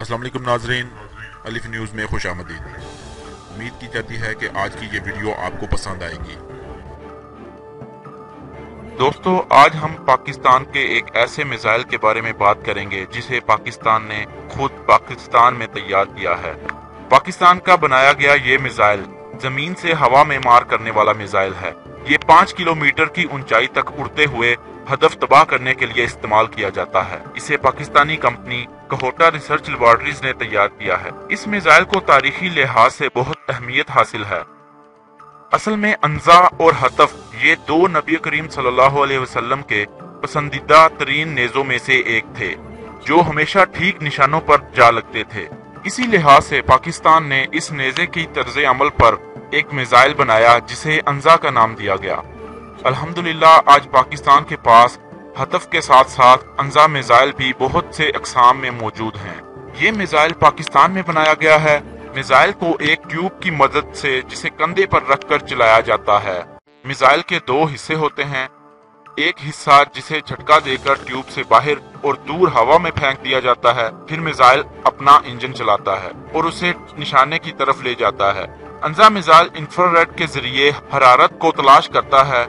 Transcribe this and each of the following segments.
अस्सलाम वालेकुम नाजरीन, अलिफ न्यूज़ में खुश आमदीद। उम्मीद की जाती है कि आज की ये वीडियो आपको पसंद आएगी। दोस्तों, आज हम पाकिस्तान के एक ऐसे मिसाइल के बारे में बात करेंगे जिसे पाकिस्तान ने खुद पाकिस्तान में तैयार किया है। पाकिस्तान का बनाया गया ये मिसाइल जमीन से हवा में मार करने वाला मिसाइल है। ये 5 किलोमीटर की ऊंचाई तक उड़ते हुए हदफ तबाह करने के लिए इस्तेमाल किया जाता है। इसे Pakistani company Kahuta research laboratories ने तैयार किया है। इस मिसाइल को तारीखी लिहाज से बहुत अहमियत हासिल है। असल में अंजा और हतफ ये दो नबी करीम सल्लल्लाहु अलैहि वसल्लम के पसंदीदा तरीन नेज़ों में से एक थे, जो हमेशा ठीक निशानों पर जा लगते थे। इसी लिहाज से पाकिस्तान ने इस नेज़े की तर्ज अमल पर एक मिसाइल बनाया जिसे अंजा का नाम दिया गया। अल्हम्दुलिल्लाह आज पाकिस्तान के पास हतफ के साथ साथ अंजा मिसाइल भी बहुत से अक़साम में मौजूद हैं। ये मिसाइल पाकिस्तान में बनाया गया है। मिसाइल को एक ट्यूब की मदद से जिसे कंधे पर रखकर चलाया जाता है। मिसाइल के दो हिस्से होते हैं। एक हिस्सा जिसे झटका देकर ट्यूब से बाहर और दूर हवा में फेंक दिया जाता है। फिर मिसाइल अपना इंजन चलाता है और उसे निशाने की तरफ ले जाता है। अंजा मिसाइल इंफ्रारेड के जरिए हरारत को तलाश करता है।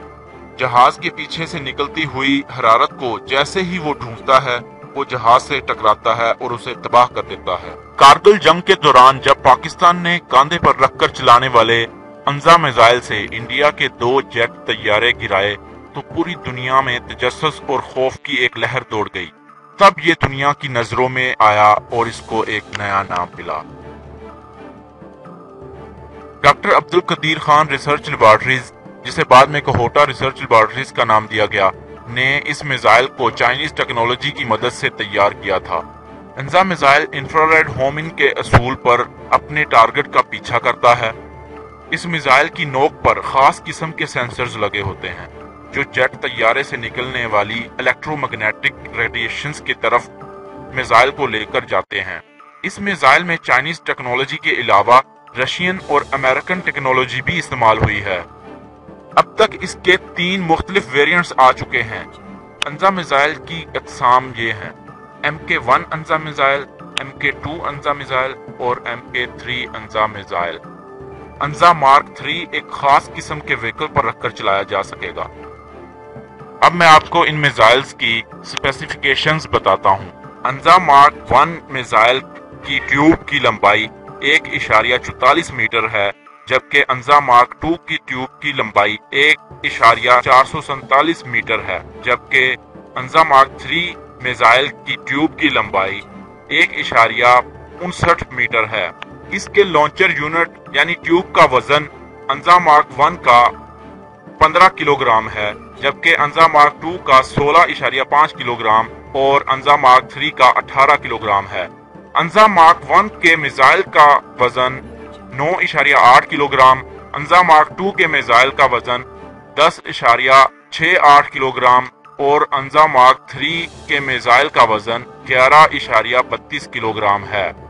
जहाज के पीछे से निकलती हुई हरारत को जैसे ही वो ढूंढता है, वो जहाज से टकराता है और उसे तबाह कर देता है। कारगिल जंग के दौरान जब पाकिस्तान ने कांधे पर रखकर चलाने वाले अंजा मिसाइल से इंडिया के 2 जेट तैयारे गिराए तो पूरी दुनिया में तजस्सुस और खौफ की एक लहर दौड़ गई। तब ये दुनिया की नजरों में आया और इसको एक नया नाम मिला। Doctor Abdul Qadeer Khan research laboratories, जिसे बाद में कहोटा रिसर्च लेबोरेटरीज का नाम दिया गया, ने इस मिसाइल को चाइनीज टेक्नोलॉजी की मदद से तैयार किया था। अंजा मिसाइल इंफ्रारेड होमिंग के असूल पर अपने टारगेट का पीछा करता है। इस मिसाइल की नोक पर खास किस्म के सेंसर्स लगे होते हैं जो जेट तैयारे से निकलने वाली इलेक्ट्रोमैग्नेटिक रेडिएशंस की तरफ मिसाइल को लेकर जाते हैं। इस मिसाइल में चाइनीज टेक्नोलॉजी के अलावा रशियन और अमेरिकन टेक्नोलॉजी भी इस्तेमाल हुई है। अब तक इसके 3 मुख्तलिफ वेरिएंट्स आ चुके हैं। अंजा मिसाइल की अक़साम ये हैं: MK1 अंजा मिसाइल, MK2 अंजा मिसाइल और MK3 अंजा मिसाइल। अंजा मार्क 3 एक खास किस्म के व्हीकल पर रखकर चलाया जा सकेगा। अब मैं आपको इन मिसाइल्स की स्पेसिफिकेशंस बताता हूँ। अंजा मार्क 1 मिसाइल की ट्यूब की लंबाई 1.44 मीटर है, जबकि अंजा मार्क 2 की ट्यूब की लंबाई 1.447 मीटर है, जबकि अंजा मार्क 3 मिसाइल की ट्यूब की लंबाई 1.59 मीटर है। इसके लॉन्चर यूनिट यानी ट्यूब का वजन अंजा मार्क 1 का 15 किलोग्राम है, जबकि अंजा मार्क 2 का 16.5 किलोग्राम और अंजा मार्क 3 का 18 किलोग्राम है। अंजा मार्क 1 के मिसाइल का वजन 9.8 किलोग्राम, अंजा मार्क 2 के मिसाइल का वजन 10.68 किलोग्राम और अंजा मार्क 3 के मिसाइल का वजन 11.32 किलोग्राम है।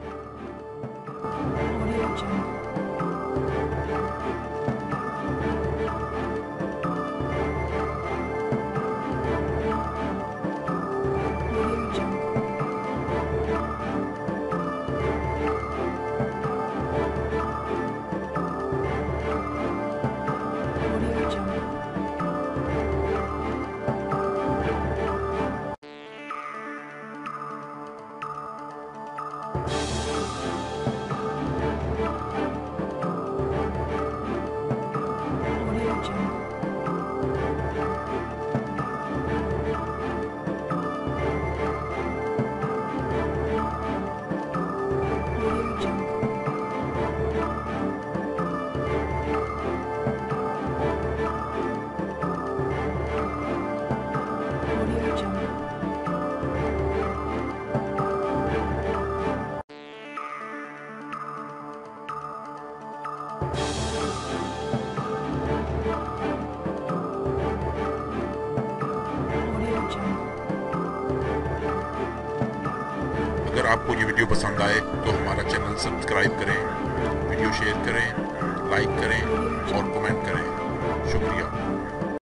अगर आपको ये वीडियो पसंद आए तो हमारा चैनल सब्सक्राइब करें, वीडियो शेयर करें, लाइक करें और कमेंट